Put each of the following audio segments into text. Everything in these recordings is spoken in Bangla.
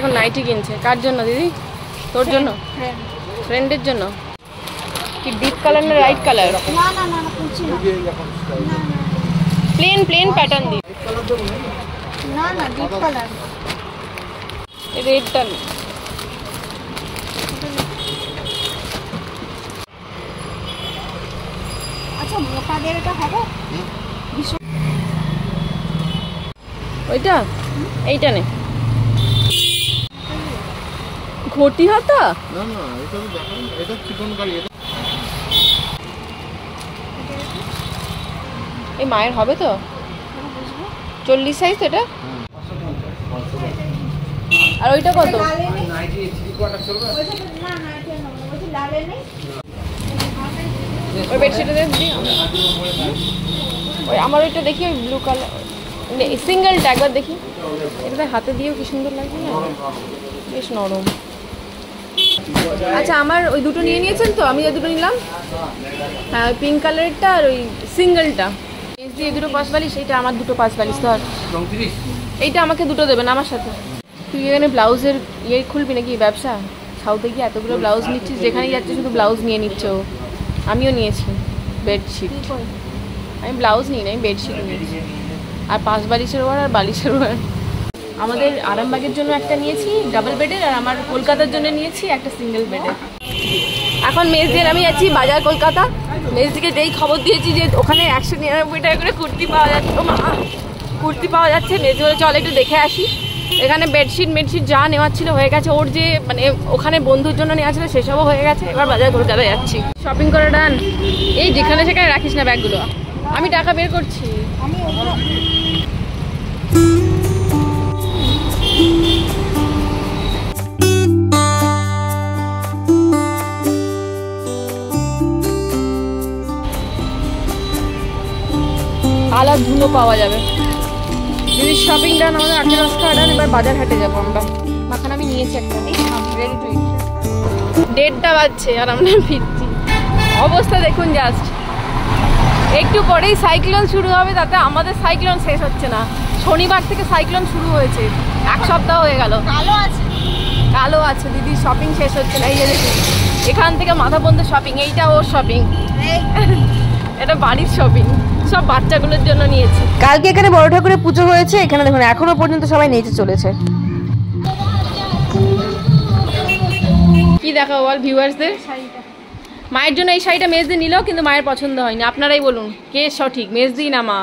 এখন নাইটি কিনছে। কার জন্য দিদি? তোর জন্য? ফ্রেন্ডের জন্য। কি ডিপ কালার না লাইট কালার? না না না কুচি না, প্লেন প্লেন প্যাটার্ন দি। না না ডিপ কালার। রেডটা আচ্ছা মোটাদের এটা হবে? ওইটা এইটা নে। ঘটি হাতা? না না এটা তো দেখেন, এটা চিকন কারি। এটা এই মায়ের হবে তো? 40 সাইজ এটা। আর ওইটা কত? ওই বেডশিটটা দেখি। ওই আমার ওইটা দেখি, ওই ব্লু কালার সিঙ্গেলটা একবার দেখি। এটা হাতে দিয়েও কি সুন্দর লাগছে না, বেশ নরম। আচ্ছা আমার ওই দুটো নিয়ে নিয়েছেন তো? আমি যে দুটো নিলাম, হ্যাঁ ওই পিঙ্ক কালারটা আর ওই সিঙ্গেলটা। এই দুটো 5 বালিশ, এইটা আমার দুটো 5 বালিশ। ধর এইটা আমাকে দুটো দেবেন আমার সাথে। তুই এখানে ব্লাউজের ইয়ে খুলবি নাকি ব্যবসা? সাউথে গিয়ে এতগুলো ব্লাউজ নিচ্ছিস, যেখানেই যাচ্ছে শুধু ব্লাউজ নিয়ে নিচ্ছে ও। আমিও নিয়েছি বেডশিট। আমি ব্লাউজ নিই না, আমি বেডশিট নিয়েছি। আর 5 বালিশের ওয়ার আর বালিশের ওয়ার। আমাদের আরামবাগের জন্য একটা নিয়েছি ডাবল বেডের, আর আমার কলকাতার জন্য নিয়েছি একটা সিঙ্গেল বেডের। এখন মেজদির আমি যাচ্ছি বাজার কলকাতা। মেজদিকে যেই খবর দিয়েছি যে ওখানে 199 টাকা করে কুর্তি পাওয়া যাচ্ছে, কুর্তি পাওয়া যাচ্ছে, মেজদি বলে চল একটু দেখে আসি। এখানে বেডশিট যা নেওয়ার ছিল হয়ে গেছে। ওর যে মানে ওখানে বন্ধুর জন্য নেওয়া ছিল সেসবও হয়ে গেছে। এবার বাজার কলকাতায় যাচ্ছি। শপিং করে ডান। এই যেখানে সেখানে রাখিস না ব্যাগগুলো। আমি টাকা বের করছি। আলাদা ধুলো পাওয়া যাবে। যদি শপিং ডান, আমাদের 18 ডান। এবার বাজার হাটে যাবো আমরা। মাখন আমি নিয়েছি একটা, রেডি টু ইট। 1:30টা বাজছে আর আমরা ফিরছি। অবস্থা দেখুন জাস্ট। একটু পরেই সাইক্লোন শুরু হবে, তাতে আমাদের সাইক্লোন শেষ হচ্ছে না। শনিবার থেকে সাইক্লোন শুরু হয়েছে, 1 সপ্তাহ হয়ে গেল। কালো আছে দিদি, শপিং শেষ হচ্ছে না। এই যে দেখুন এখান থেকে মাথা পর্যন্ত শপিং। এইটা ওর শপিং, এটা বাড়ির শপিং, সব বাচ্চাগুলোর জন্য নিয়েছি। কালকে এখানে বড় ঠাকুরের পুজো হয়েছে। এখানে দেখুন এখনো পর্যন্ত সবাই নেচে চলেছে। কি দেখাবো বল ভিউয়ার্সদের? মায়ের জন্য এই শাড়িটা মেজদি নিল, কিন্তু মায়ের পছন্দ হয়নি। আপনারাই বলুন কে সঠিক, মেজদি না মা?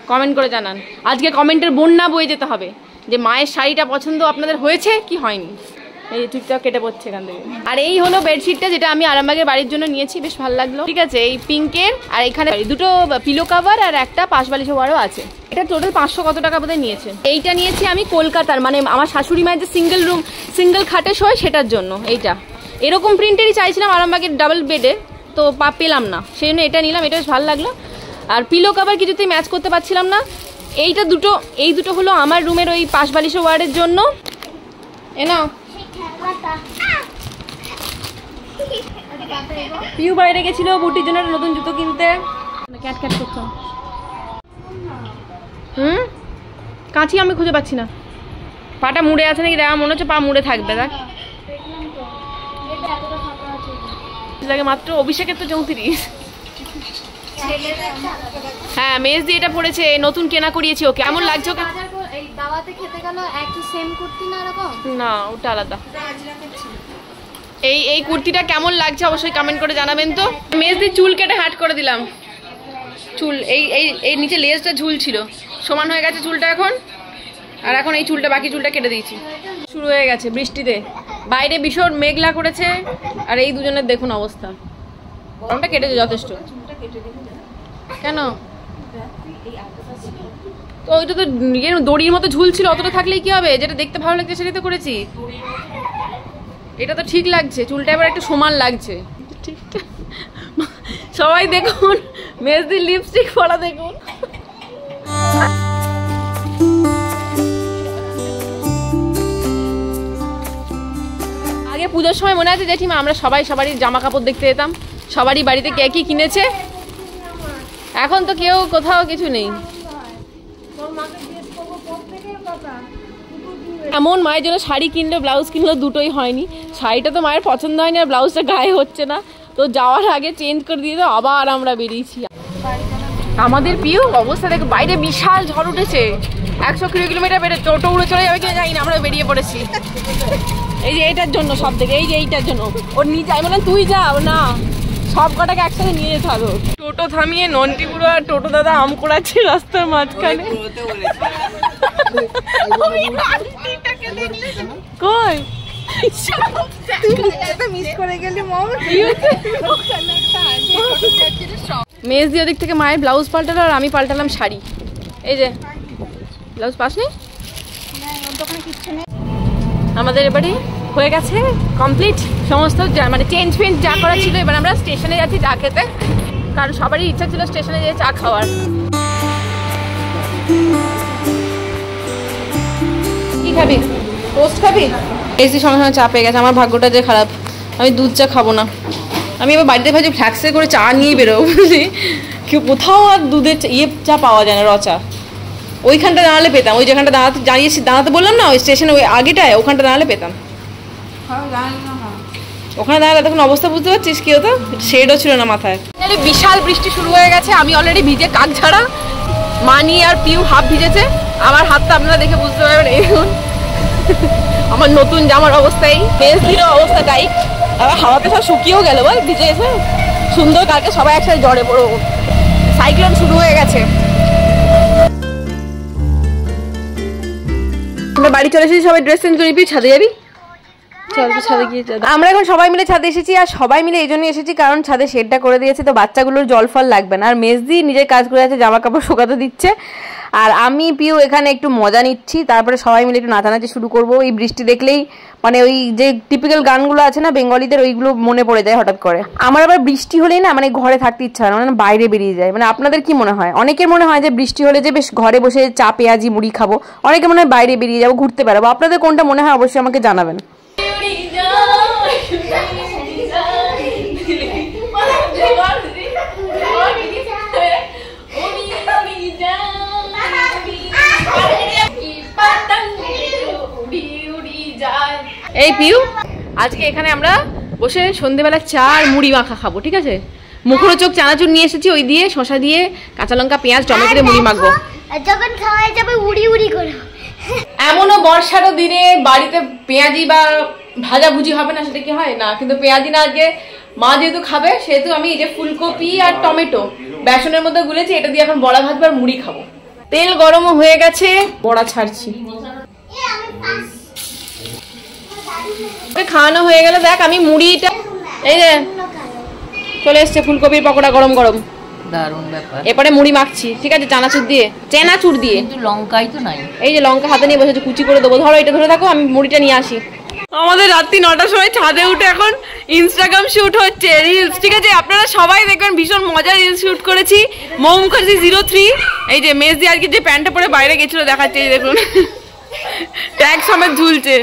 কমেন্ট করে জানান। আজকে কমেন্টের বন্যা বয়ে যেতে হবে যে মায়ের শাড়িটা পছন্দ আপনাদের হয়েছে কি হয়নি। এই যে টুকটাক কেটে পড়ছে এখান থেকে। আর এই হলো বেডশিটটা, যেটা আমি আরামবাগের বাড়ির জন্য নিয়েছি। বেশ ভালো লাগলো। ঠিক আছে, এই পিঙ্কের, আর এখানে দুটো পিলো কাভার আর একটা 5 বালিশ ওয়ারও আছে। এটা টোটাল 500 কত টাকা বোধহয় নিয়েছে। এইটা নিয়েছি আমি কলকাতার, মানে আমার শাশুড়ি মায়ের যে সিঙ্গেল রুম সিঙ্গেল খাটে শোয় সেটার জন্য। এইটা এরকম প্রিন্টেরই চাইছিলাম আরামবাগের ডাবল বেডে, তো পেলাম না, সেই জন্য এটা নিলাম। এটা বেশ ভালো লাগলো। আর পিলো কাভার কিছুতেই ম্যাচ করতে পারছিলাম না। এইটা দুটো, এই দুটো হলো আমার রুমের ওই 5 বালিশ ওয়ারের জন্য। এ নাও। পিউ বাইরে গেছিল বুটির জন্য নতুন জুতো কিনতে। ক্যাট ক্যাট করছো। কাঁচি আমি খুঁজে পাচ্ছি না। পাটা মুড়ে আছে নাকি দেখা, মনে হচ্ছে পা মুড়ে থাকবে। দেখ লাগে মাত্র। অভিষেকের তো 34। হ্যাঁ মেজদি এটা পড়েছে, নতুন কেনা করিয়েছি ওকে। কেমন লাগছে ওকে? এই দাওয়াতে খেতে গেল একই সেম কুর্তি না এরকম? না ওটা আলাদা। এই কুর্তিটা কেমন লাগছে অবশ্যই কমেন্ট করে জানাবেন তো। মেজদি চুল কেটে হাট করে দিলাম। চুল এই নিচে লেজটা ঝুল ছিল, সমান হয়ে গেছে চুলটা এখন। আর এখন এই চুলটা, বাকি চুলটা কেটে দিয়েছি। শুরু হয়ে গেছে বৃষ্টিতে, বাইরে ভীষণ মেঘলা করেছে। আর এই দুজনের দেখুন অবস্থা। গরমটা কেটেছে যথেষ্ট। কেন? তো ওইটা তো দড়ির মতো ঝুলছিল, অতটা থাকলেই কি হবে? যেটা দেখতে ভালো লাগছে সেটাই তো করেছি। এটা তো ঠিক লাগছে, চুলটা এবার একটু সমান লাগছে। ঠিকঠাক সবাই দেখুন মেজদির লিপস্টিক পরা দেখুন। আগে পুজোর সময় মনে আছে জেঠিমা আমরা সবারই জামা কাপড় দেখতে যেতাম, সবারই বাড়িতে কে কি কিনেছে। এখন তো কেউ কোথাও কিছু নেই। এমন মায়ের জন্য শাড়ি কিনলো, ব্লাউজ কিনলো, দুটোই হয়নি। শাড়িটা তো মায়ের পছন্দ হয়নি আর ব্লাউজটা গায়ে হচ্ছে না, তো যাওয়ার আগে চেঞ্জ করে দিয়ে তো আবার আমরা বেরিয়েছি। আমাদের পিউ অবস্থা দেখো, বাইরে বিশাল ঝড় উঠেছে, 100 কিলোমিটার বেড়ে টোটো উড়ে চলে যাবে কিনা জানি না, আমরা বেরিয়ে পড়েছি এই যে এইটার জন্য, সব থেকে এই যে এইটার জন্য। ওর নিয়ে যাই বলে তুই যাও না, সব কটাকে একসাথে নিয়ে যেতে হবে। টোটো থামিয়ে নন্টিপুরো আর টোটো দাদা আম কোড়াচ্ছে রাস্তার মাঝখানে। কই মেজদি ওদিক থেকে মায়ের ব্লাউজ পাল্টালো আর আমি পাল্টালাম শাড়ি। এই যে ব্লাউজ পাসনি, আমাদের এবারে হয়ে গেছে কমপ্লিট সমস্ত, মানে চেঞ্জ ফেঞ্জ যা করা ছিল। এবার আমরা স্টেশনে যাচ্ছি চা খেতে, কারণ সবারই ইচ্ছা ছিল স্টেশনে যেয়ে চা খাওয়ার। কি খাবি? টোস্ট খাবি? এসি সঙ্গে সঙ্গে চা পেয়ে গেছে। আমার ভাগ্যটা যে খারাপ, আমি দুধ চা খাবো না। আমি এবার বাড়িতে ভাবছি ফ্ল্যাক্সে করে চা নিয়েই বেরোবো, বুঝলি? কেউ কোথাও আর দুধের চা পাওয়া যায় না, র চা। ওইখানটা দাঁড়ালে পেতাম, ওই যেখানটা দাঁড়াতে বললাম না, ওই স্টেশনে ওই আগেটায়, ওখানটা দাঁড়ালে পেতাম। ওখানে দাঁড়ালে তখন অবস্থা বুঝতে পারছিস কি হতো, শেডও ছিল না মাথায়। বিশাল বৃষ্টি শুরু হয়ে গেছে, আমি অলরেডি ভিজে কাক ছাড়া, মানি আর পিউ হাফ ভিজেছে। আমার হাতটা আপনারা দেখে বুঝতে পারবেন, এখন আমার নতুন জামার অবস্থাই, মেজদিরও অবস্থাটাই। আবার হাওয়াতে সব শুকিয়েও গেল, বল ভিজে এসে সুন্দর। কালকে সবাই একসাথে জ্বরে পড়ো, সাইক্লোন শুরু হয়ে গেছে। আমরা বাড়ি চলে এসেছি, সবাই ড্রেস চেঞ্জ করে নিবি, ছাদে যাবি? ছাদে গিয়ে আমরা এখন সবাই মিলে ছাদে এসেছি, আর সবাই মিলে এই জন্য এসেছি কারণ ছাদে শেডটা করে দিয়েছে, তো বাচ্চাগুলোর জল ফল লাগবে না। আর মেজদি নিজের কাজ করে আছে, জামা কাপড় শুকাতে দিচ্ছে, আর আমি পিউ এখানে একটু মজা নিচ্ছি। তারপরে সবাই মিলে একটু নাচানাচি শুরু করবো। এই বৃষ্টি দেখলেই মানে ওই যে টিপিক্যাল গানগুলো আছে না বেঙ্গলিদের, ওইগুলো মনে পড়ে যায় হঠাৎ করে। আমার আবার বৃষ্টি হলেই না মানে ঘরে থাকতে ইচ্ছা হয় না, মানে বাইরে বেরিয়ে যায়। মানে আপনাদের কি মনে হয়? অনেকের মনে হয় যে বৃষ্টি হলে যে বেশ ঘরে বসে চা পেঁয়াজি মুড়ি খাবো, অনেকের মনে হয় বাইরে বেরিয়ে যাবো, ঘুরতে বেড়াবো। আপনাদের কোনটা মনে হয় অবশ্যই আমাকে জানাবেন। এই পিউ, আজকে এখানে আমরা বসে সন্ধ্যেবেলা চা আর মুড়ি মাখা খাবো, ঠিক আছে? মুখরোচক চানাচুর নিয়ে এসেছি, ওই দিয়ে শসা দিয়ে কাঁচা লঙ্কা পেঁয়াজ টমেটো দিয়ে মুড়ি মাখবো। যখন খাওয়া যাবে উড়ি উড়ি করে। এমনও বর্ষারও দিনে বাড়িতে পেঁয়াজি বা ভাজা ভুজি হবে না, সেটা কি হয় না? কিন্তু পেঁয়াজি না, আজকে মা যেহেতু খাবে সেহেতু আমি এই যে ফুলকপি আর টমেটো বেসনের মধ্যে গুলেছি, এটা দিয়ে এখন বড়া ভাজবো আর মুড়ি খাবো। তেল গরমও হয়ে গেছে, বড়া ছাড়ছি। খাওয়ানো হয়ে গেল, দেখ আমি মুড়িটা এই যে চলে এসছে, ফুলকপির পকোড়া গরম গরম, দারুণ ব্যাপার। এরপরে মুড়ি মাখছি, ঠিক আছে? চানাচুর দিয়ে, কিন্তু লঙ্কাই তো নাই। এই যে লঙ্কা হাতে নিয়ে বসেছে, কুচি করে দেবো। ধরো এটা ধরে থাকো, আমি মুড়িটা নিয়ে আসি। আমাদের রাত্রি 9টার সময় ছাদে উঠে এখন ইনস্টাগ্রাম শুট হচ্ছে, রিলস, ঠিক আছে? আপনারা সবাই দেখবেন, ভীষণ মজার রিলস শুট করেছি। মৌ মুখার্জি 03, এই যে মেজদি আর কি যে প্যান্টটা পরে বাইরে গেছিল দেখাচ্ছে, এই দেখুন ট্যাগ সমেত ঝুলছে।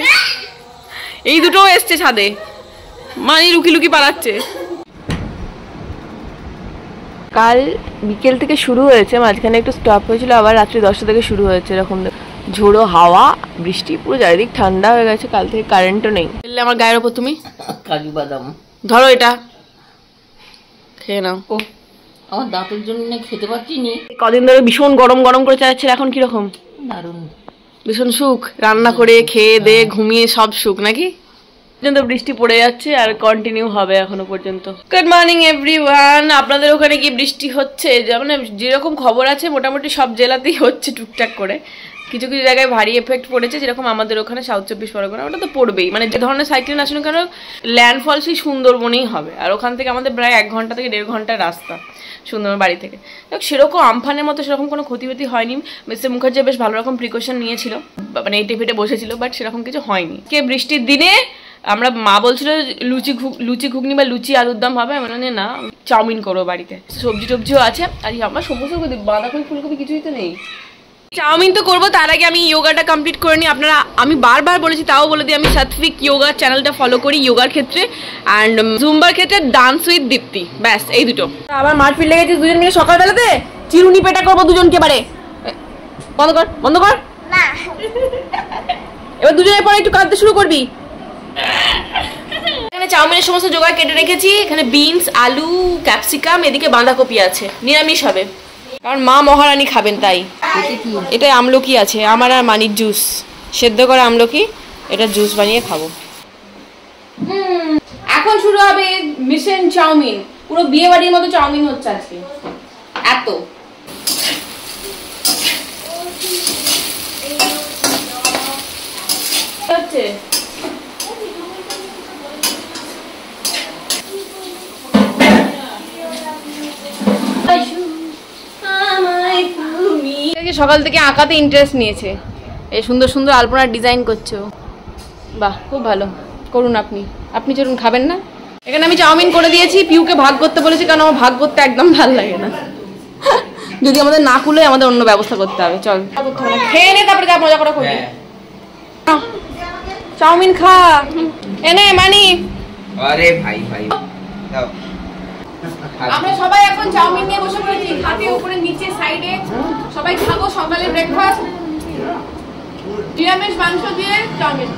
এই দুটোও এসছে ছাদে, মানি লুকি লুকি পালাচ্ছে। কাল বিকেল থেকে শুরু হয়েছে, মাঝখানে একটু স্টপ হয়েছিল, আবার রাত্রি 10টা থেকে শুরু হয়েছে। এরকম ঝোড়ো হাওয়া, বৃষ্টি, পুরো চারিদিক ঠান্ডা হয়ে গেছে। কাল থেকে কারেন্টও নেই। আমার গায়ের ওপর তুমি কাজু বাদাম ধরো, এটা খেয়ে নাও। ও আমার দাঁতের জন্য খেতে পারছি নি। কদিন ধরে ভীষণ গরম গরম করে চাচ্ছে, এখন কিরকম? দারুণ, ভীষণ সুখ, রান্না করে খেয়ে দে ঘুমিয়ে সব সুখ নাকি? পর্যন্ত বৃষ্টি পড়ে যাচ্ছে আর কন্টিনিউ হবে এখনো পর্যন্ত। Good morning everyone. আপনাদের ওখানে কি বৃষ্টি হচ্ছে? মানে যেরকম খবর আছে মোটামুটি সব জেলাতেই হচ্ছে টুকটাক করে। কিছু কিছু জায়গায় ভারী এফেক্ট পড়েছে, যেরকম আমাদের ওখানে সাউথ 24 পরগনা, ওটা তো পড়বেই। মানে যে ধরনের সাইক্লোন আসুন কেন, ল্যান্ডফল সেই সুন্দরবনেই হবে। আর ওখান থেকে আমাদের প্রায় 1 ঘন্টা থেকে 1.5 ঘন্টার রাস্তা সুন্দরবন বাড়ি থেকে। সেরকম আমফানের মতো সেরকম কোনো ক্ষতি হয়নি। মিস্টার মুখার্জি বেশ ভালো রকম প্রিকশন নিয়েছিল, মানে এটে ফেটে বসেছিল, বাট সেরকম কিছু হয়নি। কে বৃষ্টির দিনে আমরা মা বলছিল লুচি ঘুগনি বা লুচি আলুর দম হবে, মানে না চাউমিন করবো বাড়িতে, সবজি টবজিও আছে। আর আমার সমস্ত বাঁধাকপি ফুলকপি কিছুই তো নেই। চাউমিন তো করবো, তার আগে আমি যোগাটা কমপ্লিট করে নিই। আপনারা, আমি বারবার বলেছি তাও বলে দিই, আমি সাত্বিক যোগা চ্যানেলটা ফলো করি যোগার ক্ষেত্রে, অ্যান্ড জুম্বার ক্ষেত্রে ডান্স উইথ দীপ্তি, ব্যাস এই দুটো। আবার মারপিট লেগেছে দুজন মিলে সকালবেলাতে, চিরুনি পেটা করবো দুজনকে। বারে বন্ধ কর, বন্ধ কর। না এবার দুজনের পরে একটু কাঁদতে শুরু করবি। এখানে চাউমিনের সমস্ত জোগাড় কেটে রেখেছি। এখানে বিনস, আলু, ক্যাপসিকাম, এদিকে বাঁধাকপি আছে, নিরামিষ হবে কারণ মা মহারানী খাবেন তাই। এটা আমলকি আছে, আমার আর মানির জুস, সেদ্ধ করা আমলকি, এটা জুস বানিয়ে খাবো। এখন শুরু হবে মিশন চাউমিন। পুরো বিয়ে বাড়ির মতো চাউমিন হচ্ছে আজকে, এত হচ্ছে। সকাল থেকে আঁকাতে ইন্টারেস্ট নিয়েছে, এই সুন্দর সুন্দর আলপনার ডিজাইন করছো, বাহ খুব ভালো, করুন আপনি। আপনি চলুন, খাবেন না? এখানে আমি চাউমিন করে দিয়েছি, পিউকে ভাগ করতে বলেছি কারণ আমার ভাগ করতে একদম ভালো লাগে না। যদি আমাদের না কুলে আমাদের অন্য ব্যবস্থা করতে হবে। চল খেয়ে নে, তারপরে যা মজা করে করবি। চাউমিন খা, এনে মানি। আরে ভাই ভাই দাও। আমরা সবাই এখন চাউমিন নিয়ে বসে পড়েছি, খাতে উপরে নিচে সাইডে সবাই খাবো সকালে ব্রেকফাস্ট, নিরামিষ মাংস দিয়ে চাউমিন।